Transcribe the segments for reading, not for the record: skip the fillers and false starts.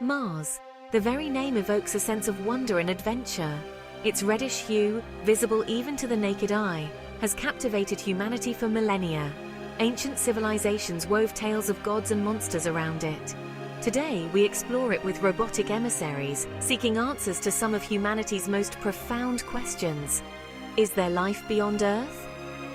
Mars. The very name evokes a sense of wonder and adventure. Its reddish hue, visible even to the naked eye, has captivated humanity for millennia. Ancient civilizations wove tales of gods and monsters around it. Today, we explore it with robotic emissaries, seeking answers to some of humanity's most profound questions. Is there life beyond Earth?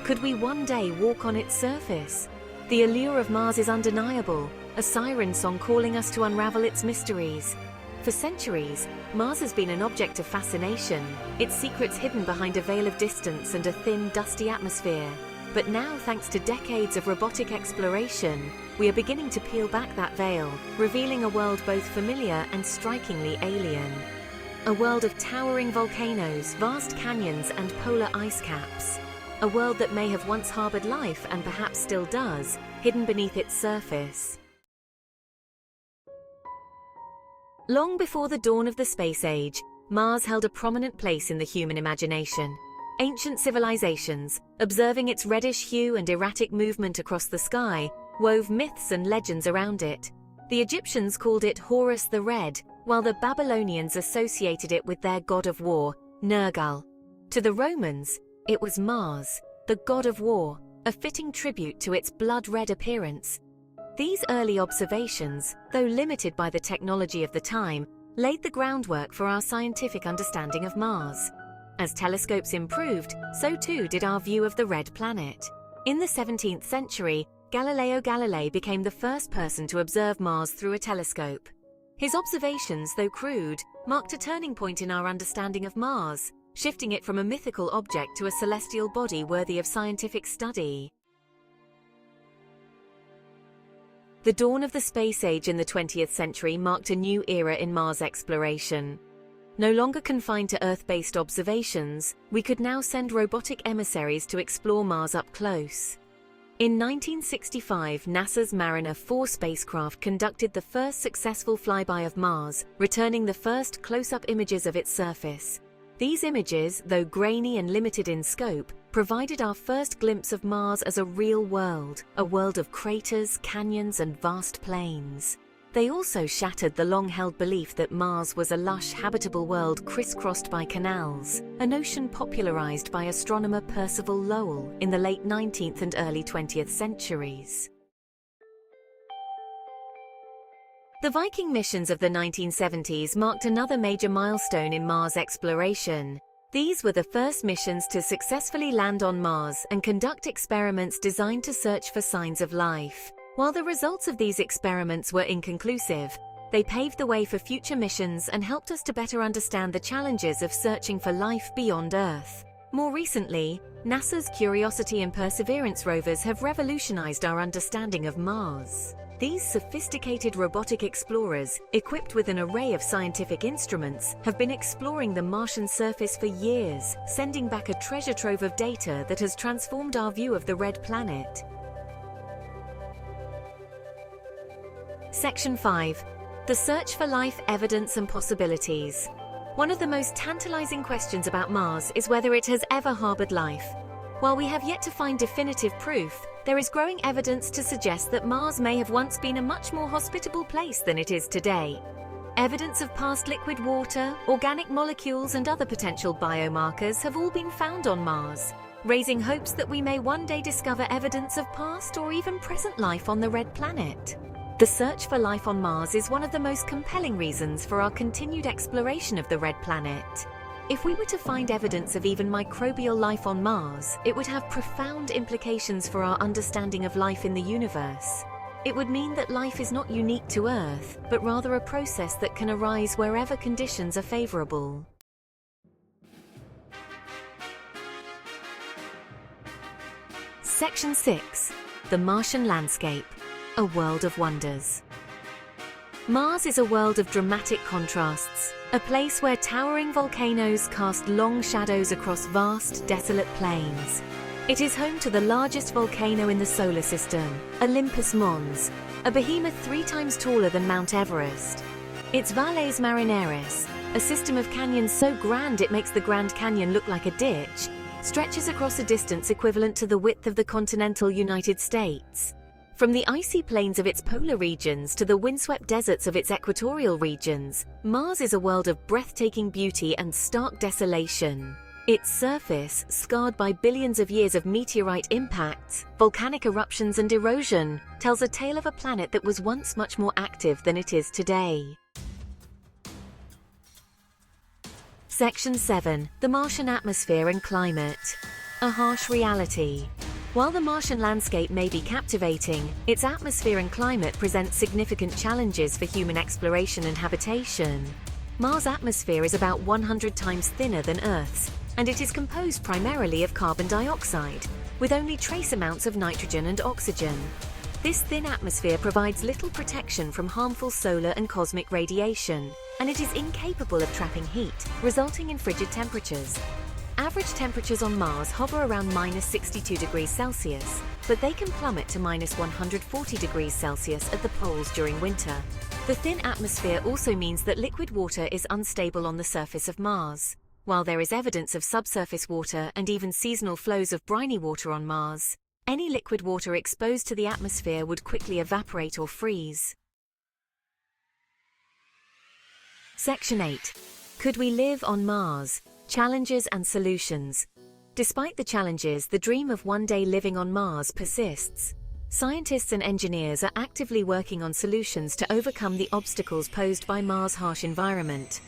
Could we one day walk on its surface? The allure of Mars is undeniable, a siren song calling us to unravel its mysteries. For centuries, Mars has been an object of fascination, its secrets hidden behind a veil of distance and a thin, dusty atmosphere. But now, thanks to decades of robotic exploration, we are beginning to peel back that veil, revealing a world both familiar and strikingly alien. A world of towering volcanoes, vast canyons, and polar ice caps. A world that may have once harbored life and perhaps still does, hidden beneath its surface. Long before the dawn of the space age, Mars held a prominent place in the human imagination. Ancient civilizations, observing its reddish hue and erratic movement across the sky, wove myths and legends around it. The Egyptians called it Horus the Red, while the Babylonians associated it with their god of war, Nergal. To the Romans, it was Mars, the god of war, a fitting tribute to its blood-red appearance. These early observations, though limited by the technology of the time, laid the groundwork for our scientific understanding of Mars. As telescopes improved, so too did our view of the red planet. In the 17th century, Galileo Galilei became the first person to observe Mars through a telescope. His observations, though crude, marked a turning point in our understanding of Mars, shifting it from a mythical object to a celestial body worthy of scientific study. The dawn of the space age in the 20th century marked a new era in Mars exploration. No longer confined to Earth-based observations, we could now send robotic emissaries to explore Mars up close. In 1965, NASA's Mariner 4 spacecraft conducted the first successful flyby of Mars, returning the first close-up images of its surface. These images, though grainy and limited in scope, provided our first glimpse of Mars as a real world, a world of craters, canyons, and vast plains. They also shattered the long-held belief that Mars was a lush, habitable world crisscrossed by canals, a notion popularized by astronomer Percival Lowell in the late 19th and early 20th centuries. The Viking missions of the 1970s marked another major milestone in Mars exploration. These were the first missions to successfully land on Mars and conduct experiments designed to search for signs of life. While the results of these experiments were inconclusive, they paved the way for future missions and helped us to better understand the challenges of searching for life beyond Earth. More recently, NASA's Curiosity and Perseverance rovers have revolutionized our understanding of Mars. These sophisticated robotic explorers, equipped with an array of scientific instruments, have been exploring the Martian surface for years, sending back a treasure trove of data that has transformed our view of the red planet. Section 5. The search for life, evidence and possibilities. One of the most tantalizing questions about Mars is whether it has ever harbored life. While we have yet to find definitive proof, there is growing evidence to suggest that Mars may have once been a much more hospitable place than it is today. Evidence of past liquid water, organic molecules and other potential biomarkers have all been found on Mars, raising hopes that we may one day discover evidence of past or even present life on the red planet. The search for life on Mars is one of the most compelling reasons for our continued exploration of the red planet. If we were to find evidence of even microbial life on Mars, it would have profound implications for our understanding of life in the universe. It would mean that life is not unique to Earth, but rather a process that can arise wherever conditions are favorable. Section 6. The Martian Landscape. A world of wonders. Mars is a world of dramatic contrasts, a place where towering volcanoes cast long shadows across vast, desolate plains. It is home to the largest volcano in the solar system, Olympus Mons, a behemoth 3 times taller than Mount Everest. Its Valles Marineris, a system of canyons so grand it makes the Grand Canyon look like a ditch, stretches across a distance equivalent to the width of the continental United States. From the icy plains of its polar regions to the windswept deserts of its equatorial regions, Mars is a world of breathtaking beauty and stark desolation. Its surface, scarred by billions of years of meteorite impacts, volcanic eruptions and erosion, tells a tale of a planet that was once much more active than it is today. Section 7. The Martian Atmosphere and Climate. A harsh reality. While the Martian landscape may be captivating, its atmosphere and climate present significant challenges for human exploration and habitation. Mars' atmosphere is about 100 times thinner than Earth's, and it is composed primarily of carbon dioxide, with only trace amounts of nitrogen and oxygen. This thin atmosphere provides little protection from harmful solar and cosmic radiation, and it is incapable of trapping heat, resulting in frigid temperatures. Average temperatures on Mars hover around -62 degrees Celsius, but they can plummet to -140 degrees Celsius at the poles during winter. The thin atmosphere also means that liquid water is unstable on the surface of Mars. While there is evidence of subsurface water and even seasonal flows of briny water on Mars, any liquid water exposed to the atmosphere would quickly evaporate or freeze. Section 8. Could we live on Mars? Challenges and solutions. Despite the challenges, the dream of one day living on Mars persists. Scientists and engineers are actively working on solutions to overcome the obstacles posed by Mars' harsh environment.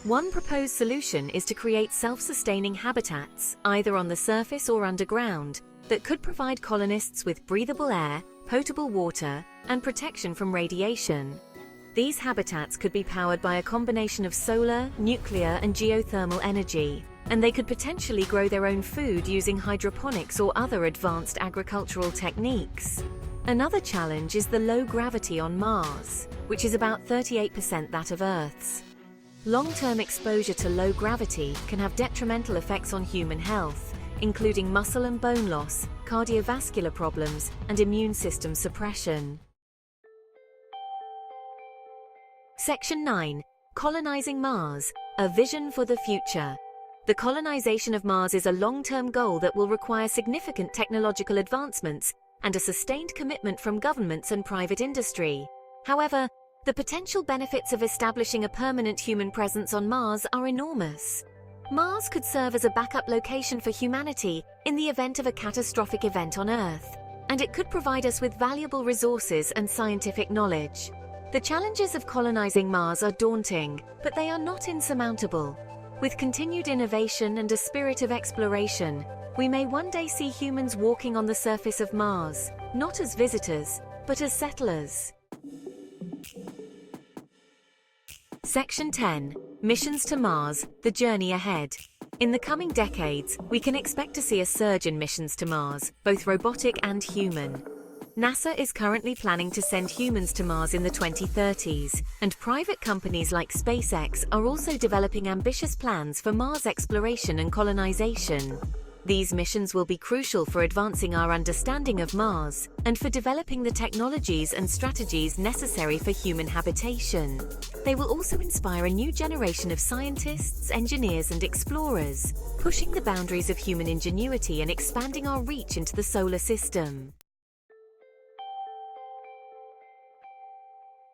One proposed solution is to create self-sustaining habitats, either on the surface or underground, that could provide colonists with breathable air, potable water, and protection from radiation. These habitats could be powered by a combination of solar, nuclear, and geothermal energy, and they could potentially grow their own food using hydroponics or other advanced agricultural techniques. Another challenge is the low gravity on Mars, which is about 38% that of Earth's. Long-term exposure to low gravity can have detrimental effects on human health, including muscle and bone loss, cardiovascular problems, and immune system suppression. Section 9. Colonizing Mars, a vision for the future. The colonization of Mars is a long-term goal that will require significant technological advancements and a sustained commitment from governments and private industry. However, the potential benefits of establishing a permanent human presence on Mars are enormous. Mars could serve as a backup location for humanity in the event of a catastrophic event on Earth, and it could provide us with valuable resources and scientific knowledge. The challenges of colonizing Mars are daunting, but they are not insurmountable. With continued innovation and a spirit of exploration, we may one day see humans walking on the surface of Mars, not as visitors, but as settlers. Section 10. Missions to Mars, the journey ahead. In the coming decades, we can expect to see a surge in missions to Mars, both robotic and human. NASA is currently planning to send humans to Mars in the 2030s, and private companies like SpaceX are also developing ambitious plans for Mars exploration and colonization. These missions will be crucial for advancing our understanding of Mars and for developing the technologies and strategies necessary for human habitation. They will also inspire a new generation of scientists, engineers, and explorers, pushing the boundaries of human ingenuity and expanding our reach into the solar system.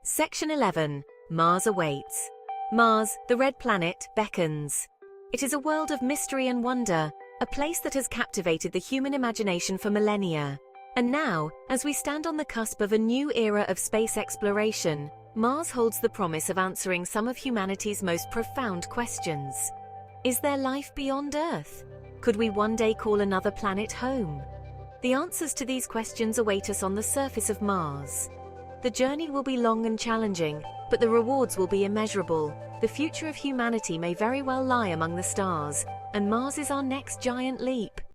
Section 11. Mars awaits. Mars, the red planet, beckons. It is a world of mystery and wonder, a place that has captivated the human imagination for millennia. And now, as we stand on the cusp of a new era of space exploration, Mars holds the promise of answering some of humanity's most profound questions. Is there life beyond Earth? Could we one day call another planet home? The answers to these questions await us on the surface of Mars. The journey will be long and challenging, but the rewards will be immeasurable. The future of humanity may very well lie among the stars, and Mars is our next giant leap.